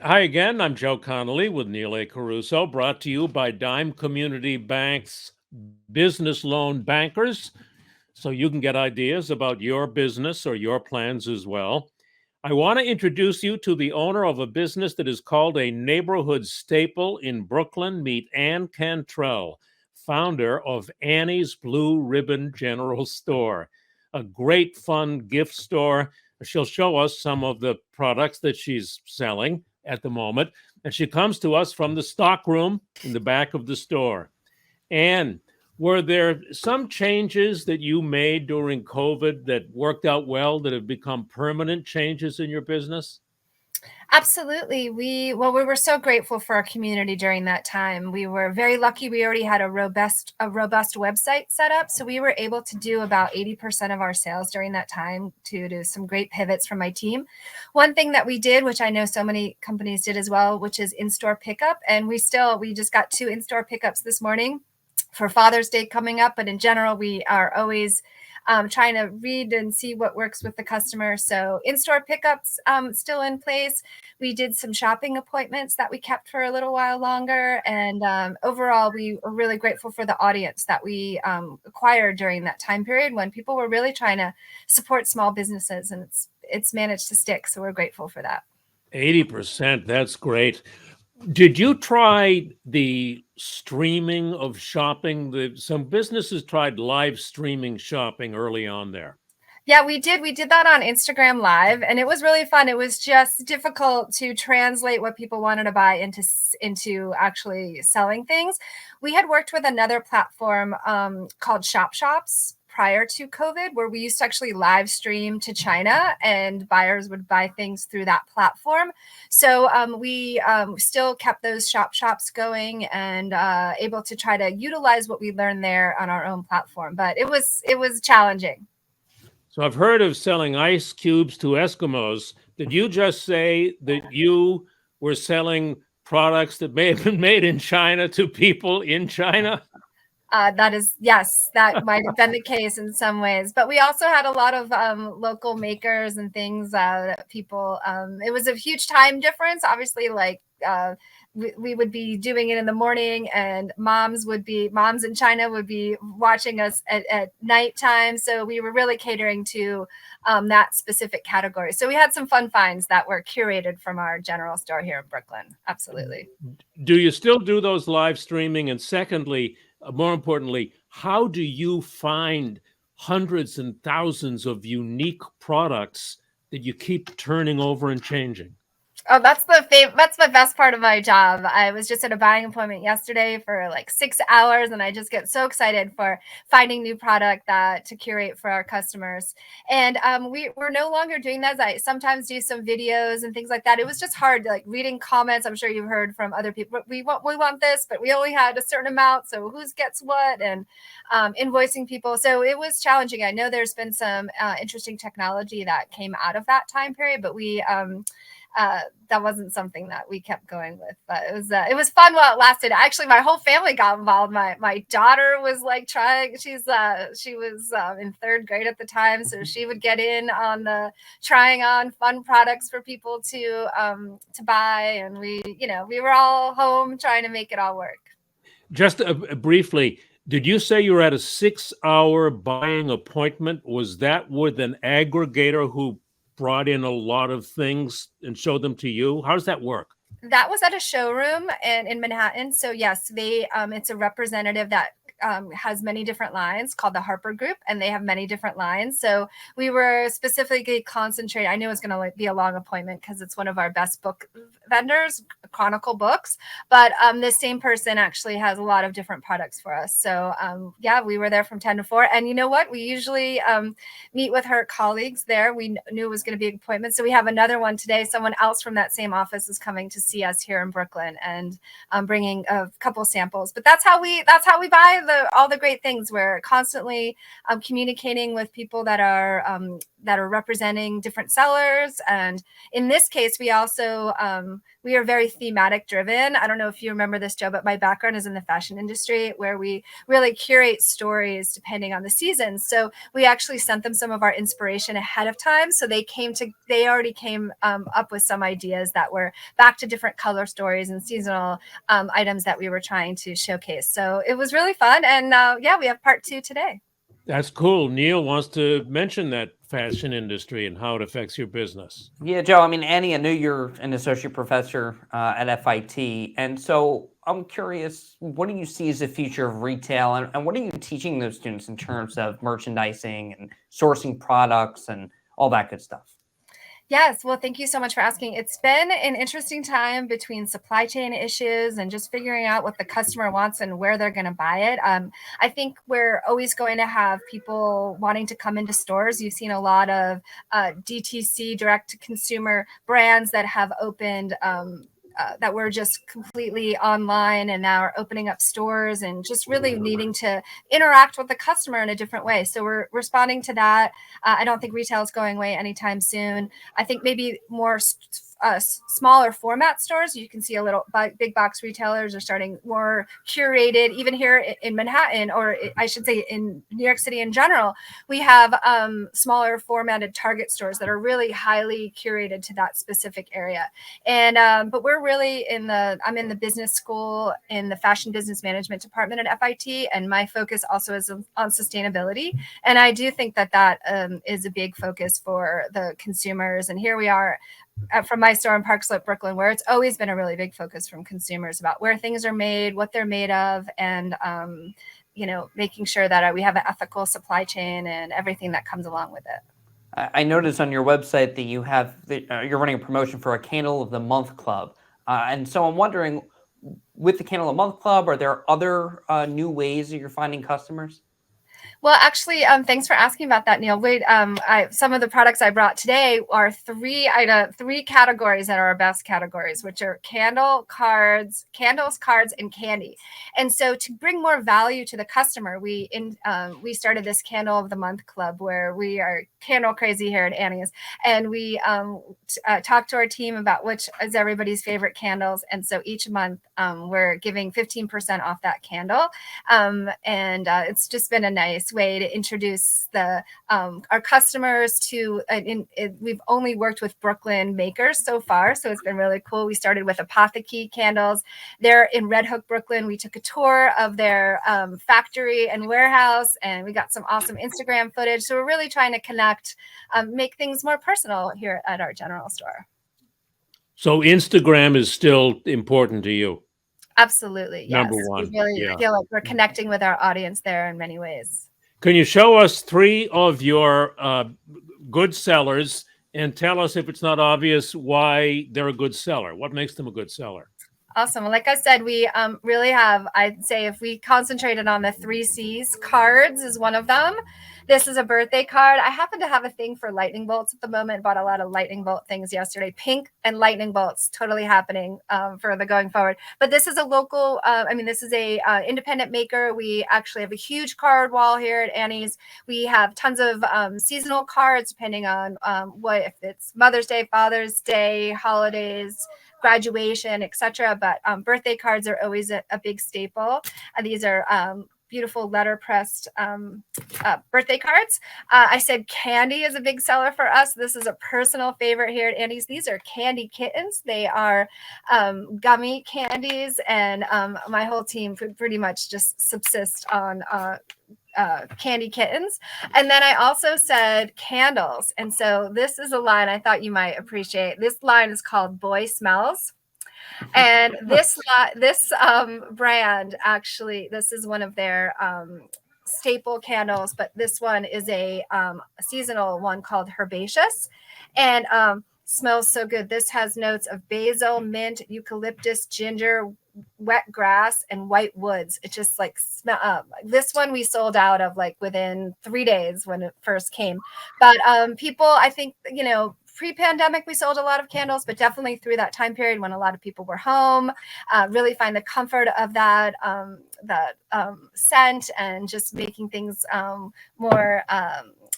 Hi again. I'm Joe Connolly with Neil A. Caruso, brought to you by Dime Community Bank's Business Loan Bankers, so you can get ideas about your business or your plans as well. I want to introduce you to the owner of a business that is called a neighborhood staple in Brooklyn. Meet Ann Cantrell, founder of Annie's Blue Ribbon General Store, a great fun gift store. She'll show us some of the products that she's selling at the moment. And she comes to us from the stock room in the back of the store. And were there some changes that you made during COVID that worked out well that have become permanent changes in your business? Absolutely. We were so grateful for our community during that time. We were very lucky. We already had a robust website set up, so we were able to do about 80% of our sales during that time to do some great pivots from my team. One thing that we did, which I know so many companies did as well, which is in-store pickup, and we just got 2 in-store pickups this morning for Father's Day coming up, but in general, we are always trying to read and see what works with the customer. So in-store pickups still in place. We did some shopping appointments that we kept for a little while longer. And overall, we are really grateful for the audience that we acquired during that time period when people were really trying to support small businesses, and it's managed to stick. So we're grateful for that. 80%, that's great. Did you try the streaming of shopping? Some businesses tried live streaming shopping early on there. Yeah, we did. We did that on Instagram Live, and it was really fun. It was just difficult to translate what people wanted to buy into actually selling things. We had worked with another platform called Shop Shops prior to COVID, where we used to actually live stream to China, and buyers would buy things through that platform. So we still kept those Shop Shops going and able to try to utilize what we learned there on our own platform. But it was challenging. So I've heard of selling ice cubes to Eskimos. Did you just say that you were selling products that may have been made in China to people in China? That is, yes, that might have been the case in some ways. But we also had a lot of local makers and things that people, it was a huge time difference. Obviously, like we would be doing it in the morning, and moms in China would be watching us at nighttime. So we were really catering to that specific category. So we had some fun finds that were curated from our general store here in Brooklyn. Absolutely. Do you still do those live streaming? And secondly, more importantly, how do you find hundreds and thousands of unique products that you keep turning over and changing? Oh, that's the best part of my job. I was just at a buying appointment yesterday for like 6 hours, and I just get so excited for finding new product that to curate for our customers. And we're no longer doing that. I sometimes do some videos and things like that. It was just hard, like reading comments. I'm sure you've heard from other people. We want this, but we only had a certain amount. So who gets what, and invoicing people. So it was challenging. I know there's been some interesting technology that came out of that time period, but that wasn't something that we kept going with. But it was fun while it lasted. Actually, my whole family got involved. My daughter was like trying. She was in third grade at the time, so she would get in on the trying on fun products for people to buy, and we were all home trying to make it all work. Just briefly, did you say you were at a 6 hour buying appointment? Was that with an aggregator who brought in a lot of things and showed them to you? How does that work? That was at a showroom and in Manhattan. So yes, it's a representative that has many different lines called the Harper Group, and they have many different lines. So we were specifically concentrated. I knew it was going to be a long appointment because it's one of our best book vendors, Chronicle Books. But this same person actually has a lot of different products for us. So yeah, we were there from 10 to 4. And you know what? We usually meet with her colleagues there. We knew it was going to be an appointment. So we have another one today. Someone else from that same office is coming to see us here in Brooklyn, and bringing a couple samples. But that's how we buy all the great things. We're constantly communicating with people that are that are representing different sellers. And in this case, we also we are very thematic driven. I don't know if you remember this, Joe, but my background is in the fashion industry, where we really curate stories depending on the season. So we actually sent them some of our inspiration ahead of time, so they already came up with some ideas that were back to different color stories and seasonal items that we were trying to showcase. So it was really fun, and yeah, we have part 2 today. That's cool. Neil wants to mention that fashion industry and how it affects your business. Yeah, Joe, I mean, Annie, I knew you're an associate professor at FIT. And so I'm curious, what do you see as the future of retail? And what are you teaching those students in terms of merchandising and sourcing products and all that good stuff? Yes, well, thank you so much for asking. It's been an interesting time between supply chain issues and just figuring out what the customer wants and where they're going to buy it. I think we're always going to have people wanting to come into stores. You've seen a lot of DTC, direct to consumer brands that have opened that were just completely online and now are opening up stores and just really needing to interact with the customer in a different way. So we're responding to that. I don't think retail is going away anytime soon. I think maybe more smaller format stores. You can see a little big box retailers are starting more curated. Even here in Manhattan, or I should say in New York City in general, we have smaller formatted Target stores that are really highly curated to that specific area. And but we're really I'm in the business school in the fashion business management department at FIT, and my focus also is on sustainability. And I do think that is a big focus for the consumers. And here we are from my store in Park Slope, Brooklyn, where it's always been a really big focus from consumers about where things are made, what they're made of, and making sure that we have an ethical supply chain and everything that comes along with it. I noticed on your website that you're running a promotion for a Candle of the Month Club. And so I'm wondering, with the Candle of the Month Club, are there other new ways that you're finding customers? Well, actually, thanks for asking about that, Neil. Some of the products I brought today are three categories that are our best categories, which are candles, cards, and candy. And so to bring more value to the customer, we started this Candle of the Month Club, where we are candle crazy here at Annie's. And we talked to our team about which is everybody's favorite candles. And so each month we're giving 15% off that candle. And it's just been a nice way to introduce our customers to. We've only worked with Brooklyn makers so far, so it's been really cool. We started with Apotheke candles. They're in Red Hook, Brooklyn. We took a tour of their factory and warehouse, and we got some awesome Instagram footage. So we're really trying to connect, make things more personal here at our general store. So Instagram is still important to you? Absolutely, yes. Number one. We really feel like we're connecting with our audience there in many ways. Can you show us 3 of your good sellers and tell us, if it's not obvious, why they're a good seller? What makes them a good seller? Awesome. Like I said, we really have, I'd say if we concentrated on the 3 C's, cards is one of them. This is a birthday card. I happen to have a thing for lightning bolts at the moment. Bought a lot of lightning bolt things yesterday. Pink and lightning bolts totally happening for the going forward. But this is a local, this is a independent maker. We actually have a huge card wall here at Annie's. We have tons of seasonal cards depending on if it's Mother's Day, Father's Day, holidays, graduation, etc. But birthday cards are always a big staple. These are beautiful letter pressed birthday cards. I said candy is a big seller for us. This is a personal favorite here at Annie's. These are candy kittens. They are gummy candies, and my whole team pretty much just subsist on candy kittens. And then I also said candles. And so this is a line I thought you might appreciate. This line is called Boy Smells. And this brand, actually, this is one of their staple candles, but this one is a seasonal one called Herbaceous, and smells so good. This has notes of basil, mint, eucalyptus, ginger, wet grass, and white woods. It just like this one we sold out of like within 3 days when it first came. But people, I think, pre-pandemic, we sold a lot of candles, but definitely through that time period when a lot of people were home, really find the comfort of that scent and just making things more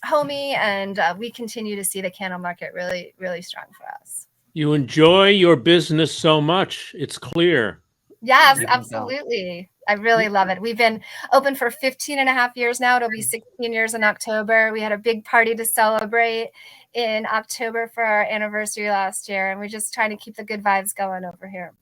homey, and we continue to see the candle market really, really strong for us. You enjoy your business so much. It's clear. Yes, I can tell. absolutely. I really love it. We've been open for 15 and a half years now. It'll be 16 years in October. We had a big party to celebrate in October for our anniversary last year, and we're just trying to keep the good vibes going over here.